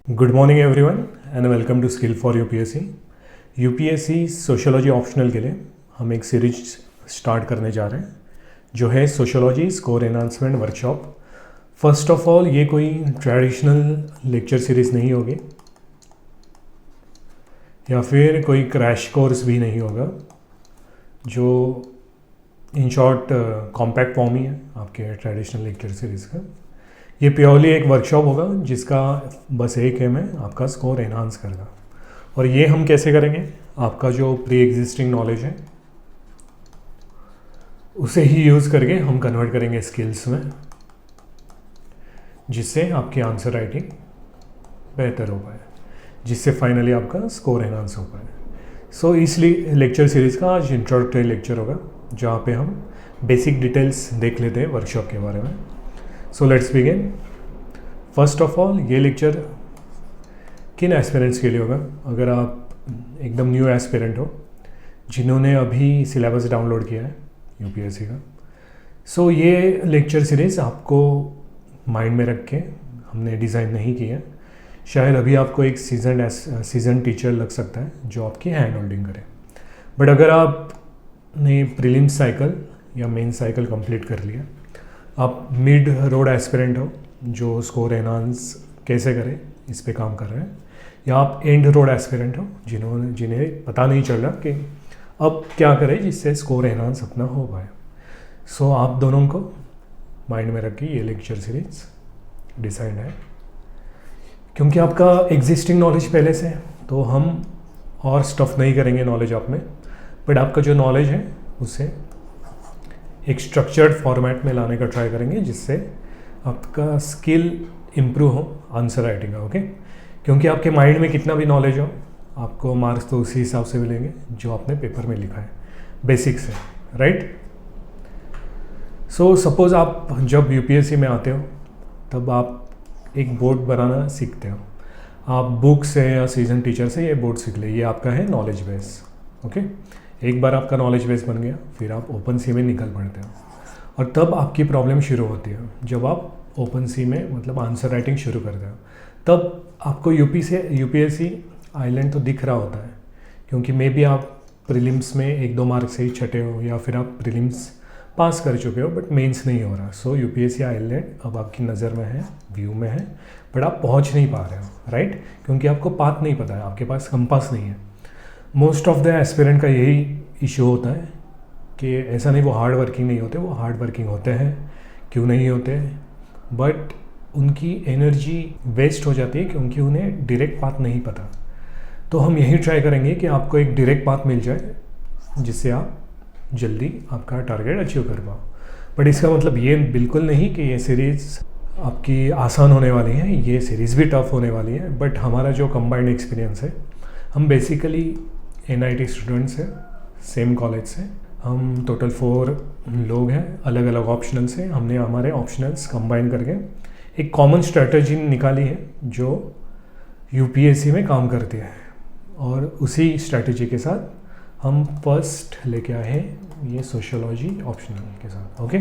Good morning everyone and welcome to skill for UPSC. UPSC sociology optional के लिए हम एक सीरीज स्टार्ट करने जा रहे हैं जो है sociology score enhancement workshop. First of all ये कोई ट्रेडिशनल लेक्चर सीरीज़ नहीं होगी या फिर कोई क्रैश कोर्स भी नहीं होगा, जो इन शॉर्ट कॉम्पैक्ट फॉर्म ही है आपके ट्रेडिशनल लेक्चर सीरीज़ का। ये प्योरली एक वर्कशॉप होगा जिसका बस एक एम है आपका स्कोर एनहांस करना। और ये हम कैसे करेंगे, आपका जो प्री एग्जिस्टिंग नॉलेज है उसे ही यूज़ करके हम कन्वर्ट करेंगे स्किल्स में, जिससे आपकी आंसर राइटिंग बेहतर हो पाए, जिससे फाइनली आपका स्कोर एनहांस हो पाए। सो इसलिए लेक्चर सीरीज़ का आज इंट्रोडक्टरी लेक्चर होगा जहाँ पे हम बेसिक डिटेल्स देख लेते हैं वर्कशॉप के बारे में। So let's begin. First of all ये लेक्चर किन एस्पिरेंट्स के लिए होगा? अगर आप एकदम न्यू एस्पिरेंट हो जिन्होंने अभी सिलेबस डाउनलोड किया है यूपीएससी का, सो ये लेक्चर सीरीज़ आपको माइंड में रख के हमने डिज़ाइन नहीं की है। शायद अभी आपको एक सीजन टीचर लग सकता है जो आपकी हैंड होल्डिंग करे, बट अगर आपने प्रीलिम्स साइकिल या मेन साइकिल कंप्लीट कर लिया, आप मिड रोड एस्पिरेंट हो जो स्कोर एनहांस कैसे करें इस पे काम कर रहे हैं, या आप एंड रोड एस्पिरेंट हो जिन्हें पता नहीं चल रहा कि अब क्या करें जिससे स्कोर एनहांस अपना हो पाए। सो आप दोनों को माइंड में रख के ये लेक्चर सीरीज डिसाइड है। क्योंकि आपका एग्जिस्टिंग नॉलेज पहले से है तो हम और स्टफ़ नहीं करेंगे नॉलेज आप में, बट आपका जो नॉलेज है उसे एक स्ट्रक्चर्ड फॉर्मेट में लाने का ट्राई करेंगे जिससे आपका स्किल इम्प्रूव हो आंसर राइटिंग का। ओके, क्योंकि आपके माइंड में कितना भी नॉलेज हो आपको मार्क्स तो उसी हिसाब से मिलेंगे जो आपने पेपर में लिखा है बेसिक से, राइट। सो सपोज़ आप जब यूपीएससी में आते हो तब आप एक बोर्ड बनाना सीखते हो, आप बुक से या सीजन टीचर से ये बोर्ड सीख ले, ये आपका है नॉलेज बेस। ओके, एक बार आपका नॉलेज बेस बन गया फिर आप ओपन सी में निकल पड़ते हो, और तब आपकी प्रॉब्लम शुरू होती है। जब आप ओपन सी में मतलब आंसर राइटिंग शुरू करते हो तब आपको यूपीएससी आइलैंड तो दिख रहा होता है, क्योंकि मे बी आप प्रीलिम्स में 1-2 मार्क से ही छटे हो या फिर आप प्रीलिम्स पास कर चुके हो बट मेंस नहीं हो रहा। सो यूपीएससी आइलैंड अब आपकी नज़र में है, व्यू में है, बट आप पहुंच नहीं पा रहे हो, राइट, क्योंकि आपको पाथ नहीं पता है, आपके पास कंपास नहीं है। मोस्ट ऑफ द एस्पिरेंट का यही इशू होता है कि ऐसा नहीं वो हार्ड वर्किंग नहीं होते, वो हार्ड वर्किंग होते हैं, क्यों नहीं होते, बट उनकी एनर्जी वेस्ट हो जाती है क्योंकि उन्हें डायरेक्ट पाथ नहीं पता। तो हम यही ट्राई करेंगे कि आपको एक डायरेक्ट पाथ मिल जाए जिससे आप जल्दी आपका टारगेट अचीव कर पाओ। बट इसका मतलब ये बिल्कुल नहीं कि ये सीरीज़ आपकी आसान होने वाली है, ये सीरीज़ भी टफ होने वाली है। बट हमारा जो कंबाइंड एक्सपीरियंस है, हम बेसिकली एनआईटी स्टूडेंट्स हैं, सेम कॉलेज से, हम टोटल 4 लोग हैं, अलग अलग ऑप्शनल से। हमने हमारे ऑप्शनल्स कंबाइन करके एक कॉमन स्ट्रेटजी निकाली है जो यूपीएससी में काम करती है, और उसी स्ट्रेटजी के साथ हम फर्स्ट लेके आए हैं ये सोशियोलॉजी ऑप्शनल के साथ। ओके,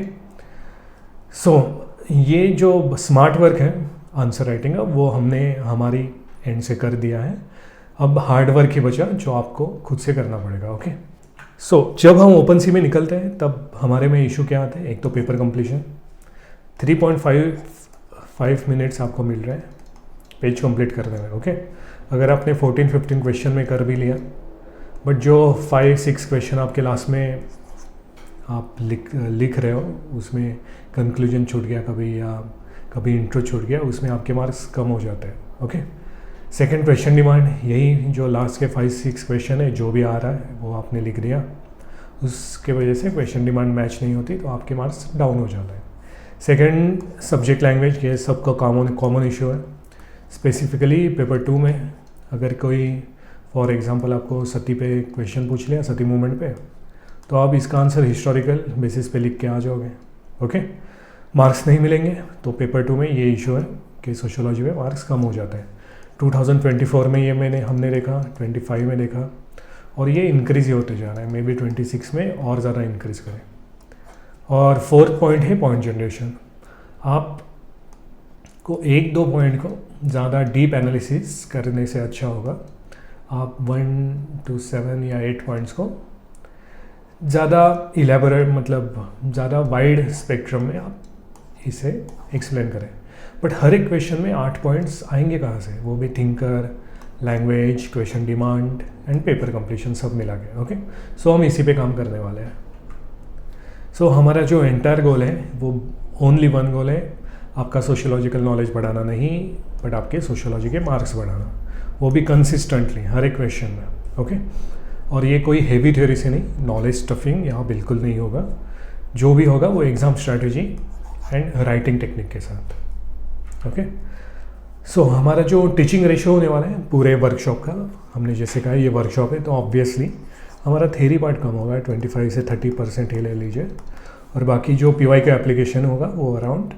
सो ये जो स्मार्ट वर्क है आंसर राइटिंग का वो हमने हमारी एंड से कर दिया है। अब हार्ड वर्क ही बचा जो आपको खुद से करना पड़ेगा। ओके, सो जब हम ओपन सी में निकलते हैं तब हमारे में इशू क्या आते हैं? एक तो पेपर कंप्लीशन, 3.5 मिनट्स आपको मिल रहा है पेज कंप्लीट करने में। ओके, अगर आपने 14-15 क्वेश्चन में कर भी लिया, बट जो 5-6 क्वेश्चन आपके लास्ट में आप लिख रहे हो उसमें कंक्लूजन छूट गया कभी या कभी इंट्रो छूट गया, उसमें आपके मार्क्स कम हो जाते हैं। ओके, सेकंड क्वेश्चन डिमांड, यही जो लास्ट के 5-6 क्वेश्चन है जो भी आ रहा है वो आपने लिख दिया, उसके वजह से क्वेश्चन डिमांड मैच नहीं होती तो आपके मार्क्स डाउन हो जाते हैं। सेकंड सब्जेक्ट लैंग्वेज, ये सबका कॉमन इशू है। स्पेसिफिकली पेपर 2 में अगर कोई फॉर एग्जांपल आपको सती पे क्वेश्चन पूछ लिया, सती मूवमेंट पे, तो आप इसका आंसर हिस्टोरिकल बेसिस पे लिख के आ जाओगे। ओके, मार्क्स नहीं मिलेंगे तो पेपर 2 में ये इशू है कि सोशियोलॉजी में मार्क्स कम हो जाते हैं। 2024 में ये हमने देखा, 25 में देखा, और ये इंक्रीज़ ही होते जा रहा है, मे बी 26 में और ज़्यादा इंक्रीज़ करें। और 4th पॉइंट है पॉइंट जनरेशन। आप को 1-2 पॉइंट को ज़्यादा डीप एनालिसिस करने से अच्छा होगा आप 1 to 7 या 8 पॉइंट्स को ज़्यादा इलेबोरेट, मतलब ज़्यादा वाइड स्पेक्ट्रम में आप इसे एक्सप्लेन करें। बट हर एक क्वेश्चन में 8 पॉइंट्स आएंगे कहाँ से, वो भी thinker, language, question demand and paper completion सब मिला के। ओके, सो हम इसी पे काम करने वाले हैं। सो हमारा जो एंटायर गोल है वो ओनली वन गोल है, आपका सोशियोलॉजिकल नॉलेज बढ़ाना नहीं, बट आपके सोशियोलॉजी के मार्क्स बढ़ाना, वो भी कंसिस्टेंटली हर एक क्वेश्चन में। ओके, और ये कोई हेवी थ्योरी से नहीं, नॉलेज स्टफिंग यहाँ बिल्कुल नहीं होगा। जो भी होगा वो exam strategy and writing technique के साथ। ओके, सो हमारा जो टीचिंग रेशियो होने वाला है पूरे वर्कशॉप का, हमने जैसे कहा ये वर्कशॉप है तो ऑब्वियसली हमारा थ्योरी पार्ट कम होगा, 25 से 30% ही ले लीजिए, और बाकी जो पीवाई का एप्लीकेशन होगा वो अराउंड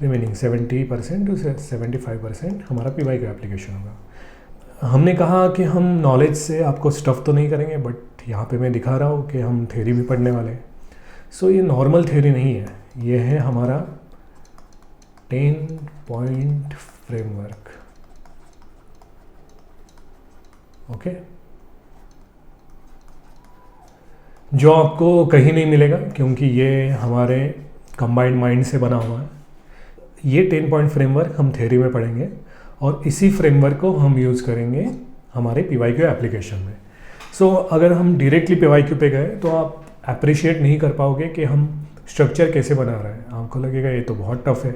रिमेनिंग 70% टू 75% हमारा पीवाई का एप्लीकेशन होगा। हमने कहा कि हम नॉलेज से आपको स्टफ़ तो नहीं करेंगे, बट यहाँ पे मैं दिखा रहा हूँ कि हम थ्योरी भी पढ़ने वाले हैं। सो ये नॉर्मल थ्योरी नहीं है, ये है हमारा 10 पॉइंट फ्रेमवर्क। ओके, जो आपको कहीं नहीं मिलेगा क्योंकि ये हमारे कंबाइंड माइंड से बना हुआ है। ये 10 पॉइंट फ्रेमवर्क हम थ्योरी में पढ़ेंगे और इसी फ्रेमवर्क को हम यूज़ करेंगे हमारे पीवाईक्यू एप्लीकेशन में। सो अगर हम डायरेक्टली पीवाईक्यू पे गए तो आप अप्रिशिएट नहीं कर पाओगे कि हम स्ट्रक्चर कैसे बना रहे हैं। आपको लगेगा ये तो बहुत टफ है,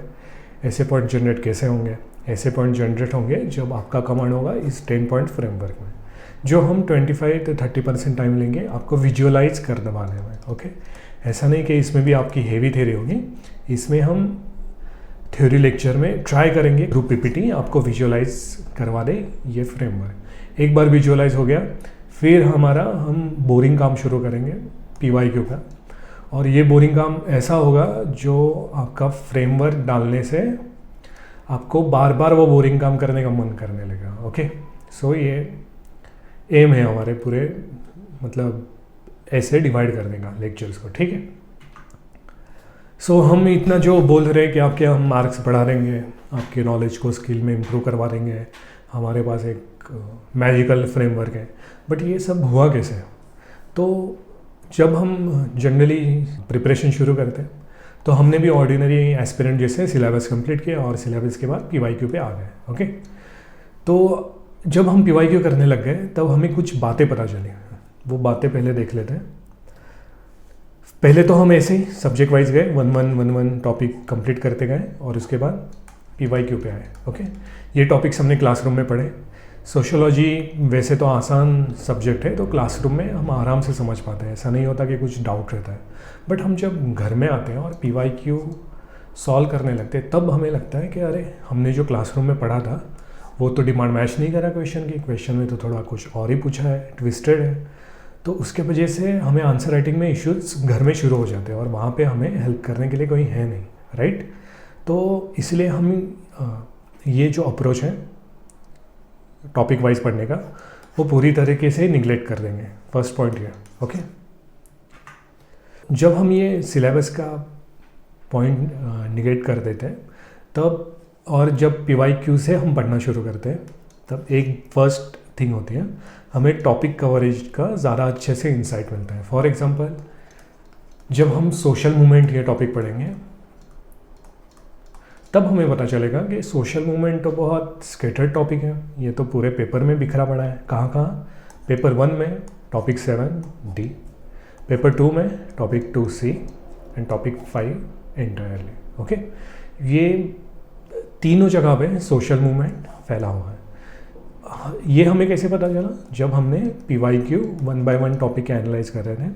ऐसे पॉइंट जनरेट कैसे होंगे। ऐसे पॉइंट जनरेट होंगे जब आपका कमांड होगा इस 10 पॉइंट फ्रेमवर्क में, जो हम 25 से 30% टाइम लेंगे आपको विजुअलाइज करवाने में। ओके, ऐसा नहीं कि इसमें भी आपकी हेवी थ्योरी होगी, इसमें हम थ्योरी लेक्चर में ट्राई करेंगे ग्रुप पीपीटी आपको विजुअलाइज करवा दे ये फ्रेमवर्क। एक बार विजुअलाइज हो गया फिर हम बोरिंग काम शुरू करेंगे पीवाईक्यू का, और ये बोरिंग काम ऐसा होगा जो आपका फ्रेमवर्क डालने से आपको बार बार वो बोरिंग काम करने का मन करने लगेगा। ओके, सो ये एम है हमारे पूरे, मतलब ऐसे डिवाइड करने का लेक्चर्स को। ठीक है, सो हम इतना जो बोल रहे हैं कि आपके हम मार्क्स बढ़ा देंगे, आपके नॉलेज को स्किल में इम्प्रूव करवा देंगे, हमारे पास एक मैजिकल फ्रेमवर्क है, बट ये सब हुआ कैसे? तो जब हम जनरली प्रिपरेशन शुरू करते हैं तो हमने भी ऑर्डिनरी एस्पिरेंट जैसे सिलेबस कंप्लीट किया और सिलेबस के बाद पीवाईक्यू पे आ गए। ओके, तो जब हम पीवाईक्यू करने लग गए तब हमें कुछ बातें पता चली, वो बातें पहले देख लेते हैं। पहले तो हम ऐसे ही सब्जेक्ट वाइज गए, 1-1 टॉपिक कंप्लीट करते गए और उसके बाद पीवाईक्यू पे आए। ओके, ये टॉपिक्स हमने क्लासरूम में पढ़े। सोशियोलॉजी वैसे तो आसान सब्जेक्ट है तो क्लासरूम में हम आराम से समझ पाते हैं, ऐसा नहीं होता कि कुछ डाउट रहता है। बट हम जब घर में आते हैं और पीवाईक्यू सॉल्व करने लगते हैं तब हमें लगता है कि अरे हमने जो क्लासरूम में पढ़ा था वो तो डिमांड मैच नहीं करा क्वेश्चन की, क्वेश्चन में तो थोड़ा कुछ और ही पूछा है, ट्विस्टेड है। तो उसके वजह से हमें आंसर राइटिंग में इश्यूज घर में शुरू हो जाते हैं और वहाँ पे हमें हेल्प करने के लिए कोई है नहीं, राइट? तो इसलिए हम ये जो अप्रोच है टॉपिक वाइज पढ़ने का वो पूरी तरीके से निगलेक्ट कर देंगे। फर्स्ट पॉइंट ये। ओके, जब हम ये सिलेबस का पॉइंट निगेट कर देते हैं तब, और जब पीवाईक्यू से हम पढ़ना शुरू करते हैं तब एक फर्स्ट थिंग होती है, हमें टॉपिक कवरेज का ज़्यादा अच्छे से इंसाइट मिलता है। फॉर एग्जांपल जब हम सोशल मूवमेंट ये टॉपिक पढ़ेंगे तब हमें पता चलेगा कि सोशल मूवमेंट तो बहुत स्केटर्ड टॉपिक है, ये तो पूरे पेपर में बिखरा पड़ा है। कहाँ कहाँ? पेपर 1 में टॉपिक 7D, पेपर 2 में topic 2C and topic 5 entirely. Okay, ये तीनों जगह पे सोशल मूवमेंट फैला हुआ है। ये हमें कैसे पता चला? जब हमने पीवाईक्यू 1 by 1 टॉपिक एनालाइज कर रहे थे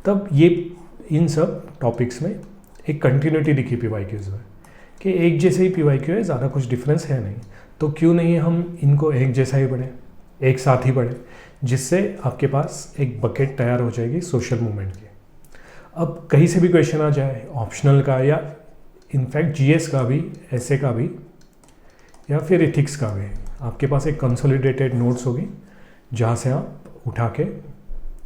तब ये इन सब टॉपिक्स में एक कंटिन्यूटी दिखी पीवाईक्यूज़ में कि एक जैसे ही पीवाईक्यू है, ज़्यादा कुछ डिफरेंस है नहीं, तो क्यों नहीं हम इनको एक जैसा ही पढ़ें, एक साथ ही पढ़ें, जिससे आपके पास एक बकेट तैयार हो जाएगी सोशल मूवमेंट की। अब कहीं से भी क्वेश्चन आ जाए, ऑप्शनल का या इनफैक्ट जीएस का भी, ऐसे का भी, या फिर एथिक्स का भी, आपके पास एक कंसोलिडेटेड नोट्स होगी जहाँ से आप उठा के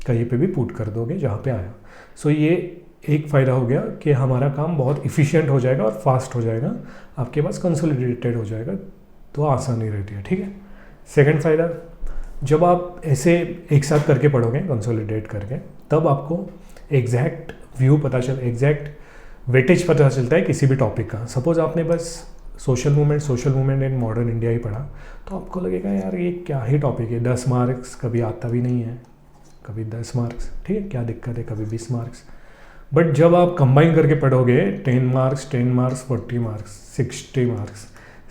कहीं पे भी पुट कर दोगे जहाँ पे आया। सो ये एक फ़ायदा हो गया कि हमारा काम बहुत इफ़िशिएंट हो जाएगा और फास्ट हो जाएगा, आपके पास कंसोलिडेटेड हो जाएगा, तो आसानी रहती है, ठीक है। सेकंड फ़ायदा, जब आप ऐसे एक साथ करके पढ़ोगे कंसोलिडेट करके, तब आपको एग्जैक्ट व्यू पता एग्जैक्ट वेटेज पता चलता है किसी भी टॉपिक का। सपोज़ आपने बस social movement in modern India ही पढ़ा, तो आपको लगेगा यार ये क्या ही टॉपिक है, 10 मार्क्स कभी आता भी नहीं है, कभी 10 मार्क्स, ठीक है, क्या दिक्कत है, कभी 20 मार्क्स। बट जब आप कंबाइन करके पढ़ोगे 10 मार्क्स 40 मार्क्स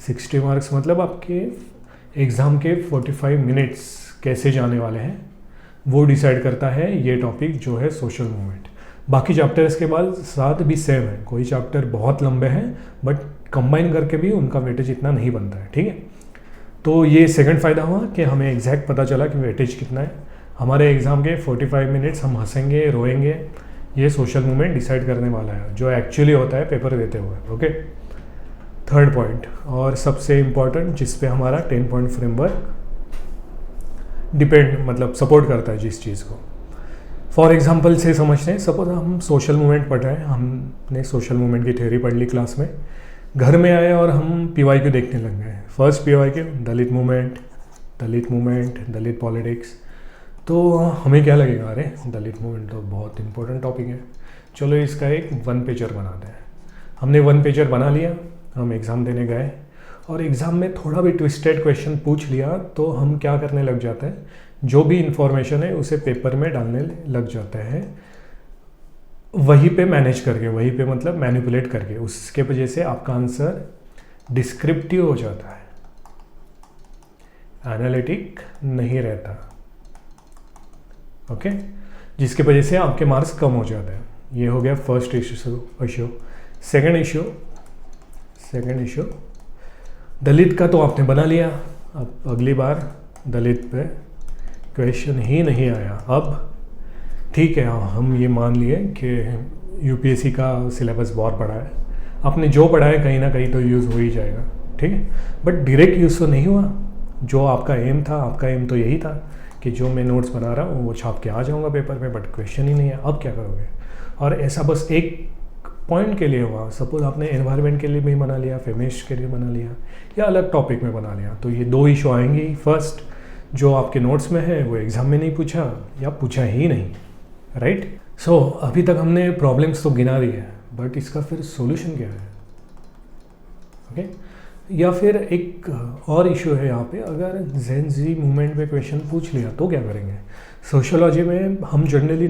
60 मार्क्स मतलब आपके एग्ज़ाम के 45 मिनट्स कैसे जाने वाले हैं वो डिसाइड करता है ये टॉपिक जो है सोशल मूवमेंट। बाकी चैप्टर्स के बाद साथ भी सेम है, कोई चैप्टर बहुत लंबे हैं बट कंबाइन करके भी उनका वेटेज इतना नहीं बनता है, ठीक है। तो ये सेकंड फ़ायदा हुआ कि हमें एग्जैक्ट पता चला कि वेटेज कितना है। हमारे एग्ज़ाम के 45 मिनट्स हम हंसेंगे रोएंगे, ये सोशल मूवमेंट डिसाइड करने वाला है जो एक्चुअली होता है पेपर देते हुए, ओके। थर्ड पॉइंट और सबसे इम्पॉर्टेंट, जिस पे हमारा 10 पॉइंट फ्रेमवर्क डिपेंड मतलब सपोर्ट करता है जिस चीज़ को। फॉर एग्जांपल से समझते हैं, सपोज हम सोशल मूवमेंट पढ़ रहे हैं, हमने सोशल मूवमेंट की थ्योरी पढ़ ली क्लास में, घर में आए और हम PYQ देखने लग गए। फर्स्ट PYQ दलित मूवमेंट, दलित पॉलिटिक्स। तो हमें क्या लगेगा, अरे दलित मूवमेंट तो बहुत इंपॉर्टेंट टॉपिक है, चलो इसका एक 1 पेजर बनाते हैं। हमने 1 पेजर बना लिया, हम एग्ज़ाम देने गए और एग्ज़ाम में थोड़ा भी ट्विस्टेड क्वेश्चन पूछ लिया तो हम क्या करने लग जाते हैं, जो भी इंफॉर्मेशन है उसे पेपर में डालने लग जाते हैं, वहीं पे मैनेज करके, वहीं पे मतलब मैनिपुलेट करके। उसके वजह से आपका आंसर डिस्क्रिप्टिव हो जाता है, एनालिटिक नहीं रहता, ओके, जिसके वजह से आपके मार्क्स कम हो जाते हैं। ये हो गया फर्स्ट इशू। सेकंड इशू दलित का तो आपने बना लिया, अब अगली बार दलित पे क्वेश्चन ही नहीं आया। अब ठीक है, हम ये मान लिए कि UPSC का सिलेबस बहुत बड़ा है, आपने जो पढ़ा है कहीं ना कहीं तो यूज़ हो ही जाएगा, ठीक है, बट डायरेक्ट यूज़ तो नहीं हुआ। जो आपका एम था, आपका एम तो यही था कि जो मैं नोट्स बना रहा हूँ वो छाप के आ जाऊँगा पेपर में, बट क्वेश्चन ही नहीं है, अब क्या करोगे। और ऐसा बस एक पॉइंट के लिए हुआ, सपोज आपने एनवायरनमेंट के लिए भी बना लिया, फेमिनिस्ट के लिए बना लिया या अलग टॉपिक में बना लिया, तो ये 2 इशू आएंगे। फर्स्ट, जो आपके नोट्स में है वो एग्ज़ाम में नहीं पूछा या पूछा ही नहीं, राइट। सो अभी तक हमने प्रॉब्लम्स तो गिना दी है, बट इसका फिर सॉल्यूशन क्या है, ओके। या फिर एक और इशू है यहाँ पे, अगर जेन ज़ी मूवमेंट पे क्वेश्चन पूछ लिया तो क्या करेंगे। सोशियोलॉजी में हम जनरली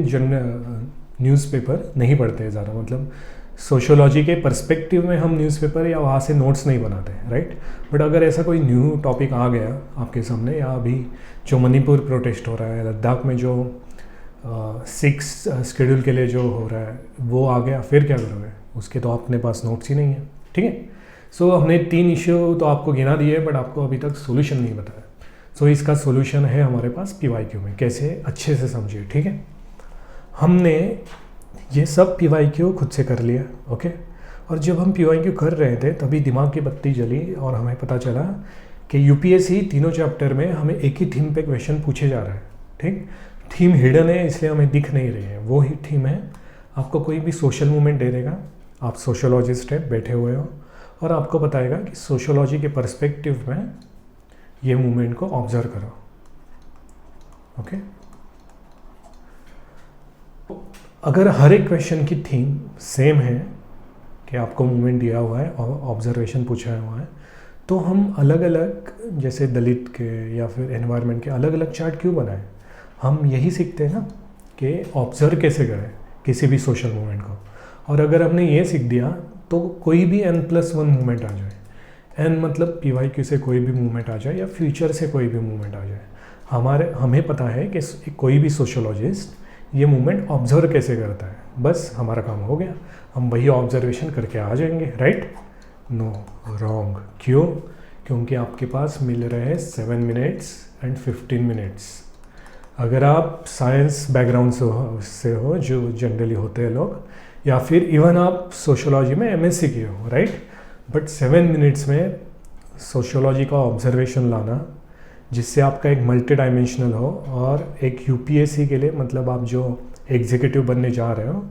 न्यूज़पेपर नहीं पढ़ते हैं ज़्यादा, मतलब सोशियोलॉजी के पर्सपेक्टिव में हम न्यूज़पेपर या वहाँ से नोट्स नहीं बनाते, राइट। बट अगर ऐसा कोई न्यू टॉपिक आ गया आपके सामने, या अभी जो मणिपुर प्रोटेस्ट हो रहा है, लद्दाख में जो 6 शेड्यूल के लिए जो हो रहा है वो आ गया, फिर क्या करोगे, उसके तो अपने पास नोट्स ही नहीं है, ठीक है। सो हमने 3 इश्यू तो आपको गिना दिए, बट आपको अभी तक सोल्यूशन नहीं बताया। सो इसका सोल्यूशन है हमारे पास PYQ में, कैसे अच्छे से समझिए, ठीक है। हमने ये सब PYQ खुद से कर लिया, ओके। और जब हम PYQ कर रहे थे तभी दिमाग की बत्ती जली और हमें पता चला कि UPSC तीनों चैप्टर में हमें एक ही थीम पे क्वेश्चन पूछे जा रहा है, ठीक। थीम हिडन है इसलिए हमें दिख नहीं रही है, वो ही थीम है। आपको कोई भी सोशल मूवमेंट दे देगा, आप सोशोलॉजिस्ट है, बैठे हुए हो, और आपको बताएगा कि सोशोलॉजी के पर्सपेक्टिव में ये मूवमेंट को ऑब्जर्व करो, ओके। अगर हर एक क्वेश्चन की थीम सेम है कि आपको मूवमेंट दिया हुआ है और ऑब्जर्वेशन पूछा हुआ है, तो हम अलग अलग, जैसे दलित के या फिर एनवायरनमेंट के अलग अलग चार्ट क्यों बनाएं। हम यही सीखते हैं ना कि ऑब्जर्व कैसे करें किसी भी सोशल मूवमेंट को। और अगर हमने ये सीख दिया तो कोई भी N+1 मूवमेंट आ जाए, N मतलब PYQ से कोई भी मूवमेंट आ जाए या फ्यूचर से कोई भी मूवमेंट आ जाए, हमें पता है कि कोई भी सोशोलॉजिस्ट ये मूवमेंट ऑब्जर्व कैसे करता है, बस हमारा काम हो गया, हम वही ऑब्जर्वेशन करके आ जाएंगे, राइट। No, wrong. क्यों? क्योंकि आपके पास मिल रहे हैं 7 मिनट्स एंड 15 मिनट्स। अगर आप साइंस बैकग्राउंड से हो, जो जनरली होते हैं लोग, या फिर इवन आप सोशोलॉजी में MSc किए हो, राइट, बट 7 मिनट्स में सोशोलॉजी का ऑब्जर्वेशन लाना जिससे आपका एक मल्टी डायमेंशनल हो और एक UPSC के लिए, मतलब आप जो एग्जीक्यूटिव बनने जा रहे हो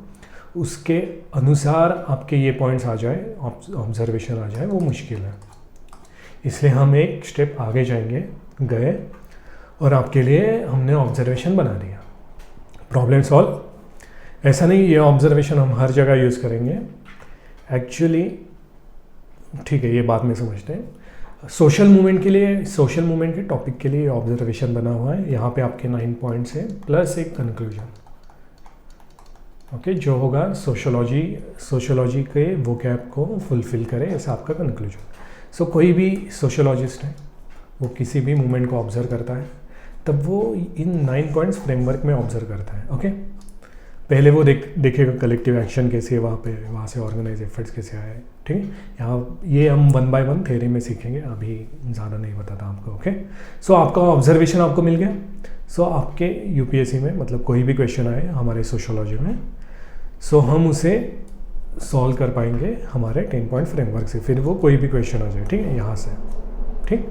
उसके अनुसार आपके ये पॉइंट्स आ जाए, ऑब्जर्वेशन आ जाए, वो मुश्किल है। इसलिए हम एक स्टेप आगे गए और आपके लिए हमने ऑब्जर्वेशन बना दिया। Problem solve. ऐसा नहीं ये ऑब्जर्वेशन हम हर जगह यूज़ करेंगे एक्चुअली, ठीक है, ये बाद में समझते हैं। सोशल मूवमेंट के टॉपिक के लिए ऑब्जर्वेशन बना हुआ है। यहाँ पे आपके 9 पॉइंट्स हैं प्लस एक कंक्लूजन, ओके, जो होगा सोशोलॉजी के वोकैब को फुलफिल करे, ऐसा आपका कंक्लूजन। सो कोई भी सोशोलॉजिस्ट है, वो किसी भी मूवमेंट को ऑब्जर्व करता है तब वो इन 9 पॉइंट्स फ्रेमवर्क में ऑब्जर्व करता है, ओके। पहले वो देखेगा कलेक्टिव एक्शन कैसे है वहाँ से ऑर्गेनाइज एफर्ट्स कैसे आए, ठीक है। यहाँ ये हम 1 by 1 थ्योरी में सीखेंगे, अभी ज़्यादा नहीं बताता आपको, ओके। सो आपका ऑब्जर्वेशन आपको मिल गया। सो आपके यूपीएससी में मतलब कोई भी क्वेश्चन आए हमारे सोशोलॉजी में, सो हम उसे सॉल्व कर पाएंगे हमारे 10 पॉइंट फ्रेमवर्क से, फिर वो कोई भी क्वेश्चन आ जाए, ठीक है, यहाँ से, ठीक।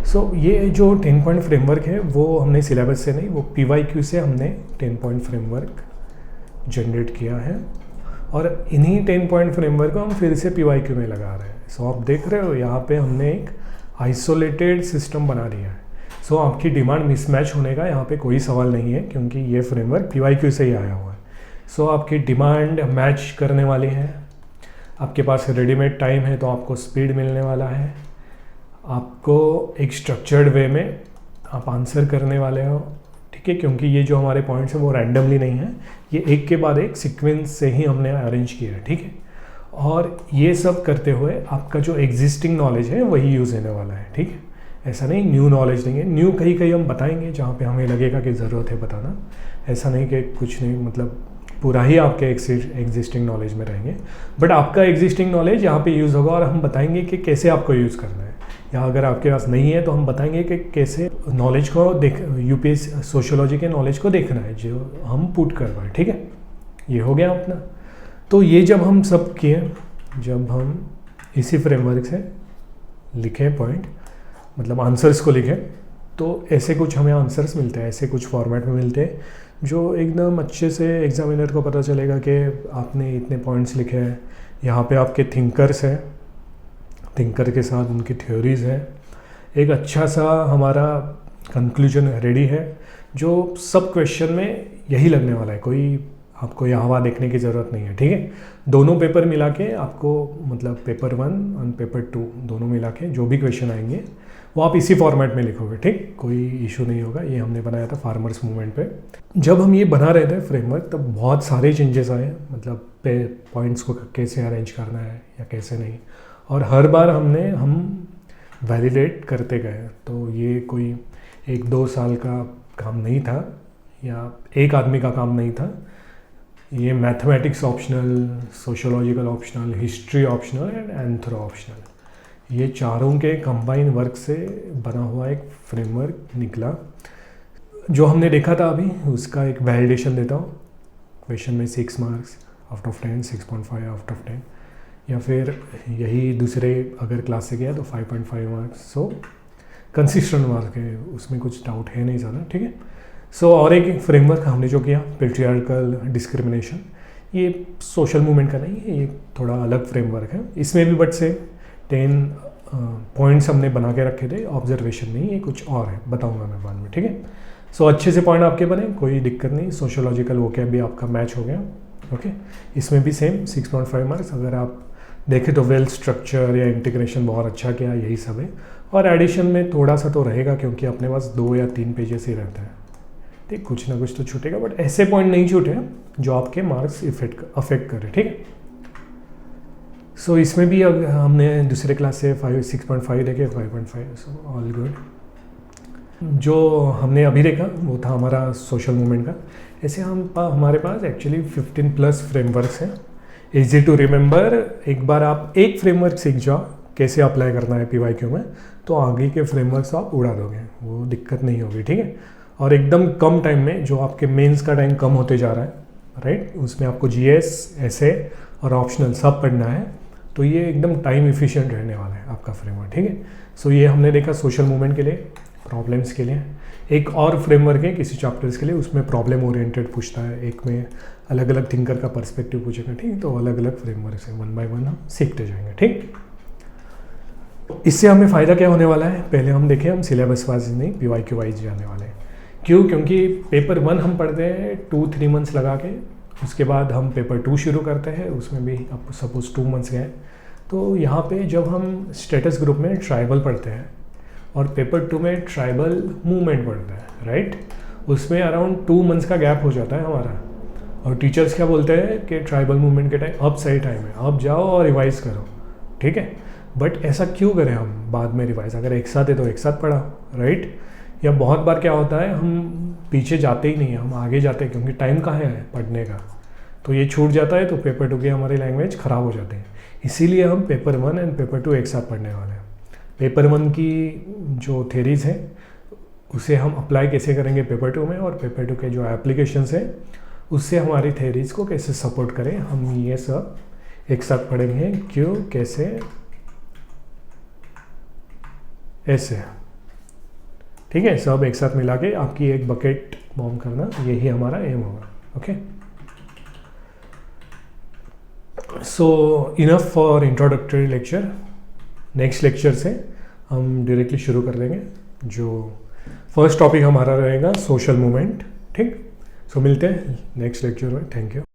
सो ये जो 10 पॉइंट फ्रेमवर्क है वो हमने सिलेबस से नहीं, वो PYQ से हमने 10 पॉइंट फ्रेमवर्क जनरेट किया है और इन्हीं 10 पॉइंट फ्रेमवर्क को हम फिर से PYQ में लगा रहे हैं। सो आप देख रहे हो यहाँ पे हमने एक आइसोलेटेड सिस्टम बना दिया है। सो आपकी डिमांड मिसमैच होने का यहाँ पे कोई सवाल नहीं है, क्योंकि ये फ्रेमवर्क PYQ से ही आया हुआ है। सो आपकी डिमांड मैच करने वाली है, आपके पास रेडीमेड टाइम है तो आपको स्पीड मिलने वाला है, आपको एक स्ट्रक्चर्ड वे में आप आंसर करने वाले हो, ठीक है, क्योंकि ये जो हमारे पॉइंट्स हैं वो रैंडमली नहीं है, ये एक के बाद एक सीक्वेंस से ही हमने अरेंज किया है, ठीक है। और ये सब करते हुए आपका जो एग्जिस्टिंग नॉलेज है वही यूज़ होने वाला है, ठीक है। ऐसा नहीं न्यू नॉलेज देंगे, न्यू कहीं हम बताएंगे जहाँ पे हमें लगेगा कि ज़रूरत है बताना, ऐसा नहीं कि कुछ नहीं, मतलब पूरा ही आपके एग्जिस्टिंग नॉलेज में रहेंगे, बट आपका एग्जिस्टिंग नॉलेज यहाँ पे यूज़ होगा और हम बताएंगे कि कैसे आपको यूज़ करना है। या अगर आपके पास नहीं है तो हम बताएंगे कि कैसे नॉलेज को यूपीएससी सोशियोलॉजी के नॉलेज को देखना है जो हम पुट कर पाए, ठीक है। ये हो गया अपना। तो ये जब हम सब किए, जब हम इसी फ्रेमवर्क से लिखे पॉइंट, मतलब आंसर्स को लिखे, तो ऐसे कुछ हमें आंसर्स मिलते हैं, ऐसे कुछ फॉर्मेट में मिलते हैं जो एकदम अच्छे से एग्जामिनर को पता चलेगा कि आपने इतने पॉइंट्स लिखे हैं। यहाँ पे आपके थिंकर्स हैं, थिंकर के साथ उनकी थ्योरीज हैं, एक अच्छा सा हमारा कंक्लूजन रेडी है जो सब क्वेश्चन में यही लगने वाला है, कोई आपको यहाँ वहाँ देखने की ज़रूरत नहीं है, ठीक है। दोनों पेपर मिला के आपको, मतलब पेपर 1 और पेपर 2 दोनों मिला के जो भी क्वेश्चन आएंगे वो आप इसी फॉर्मेट में लिखोगे, ठीक, कोई इशू नहीं होगा। ये हमने बनाया था फार्मर्स मूवमेंट पे। जब हम ये बना रहे थे फ्रेमवर्क तब बहुत सारे चेंजेस आए, मतलब पॉइंट्स को कैसे अरेंज करना है या कैसे नहीं, और हर बार हम वैलिडेट करते गए। तो ये कोई 1-2 साल का काम नहीं था या एक आदमी का काम नहीं था, ये mathematics optional, sociological optional, history optional and anthro optional, ये चारों के कंबाइन वर्क से बना हुआ एक फ्रेमवर्क निकला। जो हमने देखा था अभी उसका एक वैलिडेशन देता हूँ। क्वेश्चन में 6 marks out of 10, 6.5 out of 10, या फिर यही दूसरे अगर क्लास से गया तो 5.5 मार्क्स। सो कंसिस्टेंट मार्क है, उसमें कुछ डाउट है नहीं ज़्यादा, ठीक है। सो और एक फ्रेमवर्क हमने जो किया पेट्रियार्कल डिस्क्रिमिनेशन, ये सोशल मूवमेंट का नहीं है, ये थोड़ा अलग फ्रेमवर्क है। इसमें भी बट से 10 पॉइंट्स हमने बना के रखे थे, ऑब्जर्वेशन नहीं, ये कुछ और है, बताऊंगा मैं बाद में, ठीक है। सो अच्छे से पॉइंट आपके बने, कोई दिक्कत नहीं। सोशियोलॉजिकल वोकैब भी आपका मैच हो गया, ओके। इसमें भी सेम 6.5 मार्क्स। अगर आप देखें तो वेल स्ट्रक्चर या इंटीग्रेशन बहुत अच्छा किया, यही सब है। और एडिशन में थोड़ा सा तो रहेगा क्योंकि अपने पास 2 या 3 पेजेस ही रहता है, ठीक, कुछ ना कुछ तो छूटेगा, बट ऐसे पॉइंट नहीं छूटे जो आपके मार्क्स अफेक्ट करे, ठीक है। सो इसमें भी अब हमने दूसरे क्लास से 6.5 देखे 5.5, सो ऑल गुड। जो हमने अभी देखा वो था हमारा सोशल मूवमेंट का। ऐसे हमारे पास एक्चुअली 15+ फ्रेमवर्क्स हैं, इजी टू रिमेंबर। एक बार आप एक फ्रेमवर्क सीख जाओ कैसे अप्लाई करना है PYQ में, तो आगे के फ्रेमवर्क्स आप उड़ा दोगे, वो दिक्कत नहीं होगी, ठीक है। और एकदम कम टाइम में, जो आपके मेंस का टाइम कम होते जा रहा है, राइट, उसमें आपको GS, ऐसे और ऑप्शनल सब पढ़ना है, तो ये एकदम टाइम इफिशिएंट रहने वाला है आपका फ्रेमवर्क, ठीक है। सो ये हमने देखा सोशल मूवमेंट के लिए, प्रॉब्लम्स के लिए। एक और फ्रेमवर्क है किसी चैप्टर्स के लिए, उसमें प्रॉब्लम ओरिएंटेड पूछता है, एक में अलग अलग थिंकर का पर्सपेक्टिव पूछेगा, ठीक। तो अलग अलग फ्रेमवर्क है, 1 by 1 हम सीखते जाएंगे, ठीक। इससे हमें फ़ायदा क्या होने वाला है, पहले हम देखें, हम सिलेबस वाइज नहीं PYQ वाइज जाने वाले हैं। क्यों? क्योंकि पेपर 1 हम पढ़ते हैं 2-3 मंथ्स लगा के, उसके बाद हम पेपर 2 शुरू करते हैं, उसमें भी अब सपोज 2 मंथ्स गए। तो यहाँ पे जब हम स्टेटस ग्रुप में ट्राइबल पढ़ते हैं और पेपर 2 में ट्राइबल मूवमेंट पढ़ते हैं, राइट, उसमें अराउंड 2 मंथ्स का गैप हो जाता है हमारा। और टीचर्स क्या बोलते हैं कि ट्राइबल मूवमेंट के टाइम अब सही टाइम है, अब जाओ और रिवाइज़ करो, ठीक है। बट ऐसा क्यों करें हम बाद में रिवाइज़, अगर एक साथ है तो एक साथ पढ़ा, राइट। या बहुत बार क्या होता है, हम पीछे जाते ही नहीं हैं, हम आगे जाते हैं, क्योंकि टाइम कहाँ है पढ़ने का, तो ये छूट जाता है, तो पेपर 2 की हमारी लैंग्वेज ख़राब हो जाते हैं। इसीलिए हम पेपर 1 एंड पेपर 2 एक साथ पढ़ने वाले हैं। पेपर 1 की जो थेरीज़ हैं उसे हम अप्लाई कैसे करेंगे पेपर 2 में, और पेपर 2 के जो एप्लीकेशंस हैं उससे हमारी थेरीज़ को कैसे सपोर्ट करें, हम ये सब एक साथ पढ़ेंगे। क्यों, कैसे, ऐसे, ठीक है। सब एक साथ मिला के आपकी एक बकेट फॉर्म करना, यही हमारा एम होगा। Okay, so enough for introductory lecture. Next lecture से हम डायरेक्टली शुरू कर लेंगे। जो फर्स्ट टॉपिक हमारा रहेगा सोशल मूवमेंट, ठीक। सो मिलते हैं नेक्स्ट लेक्चर में। Thank you.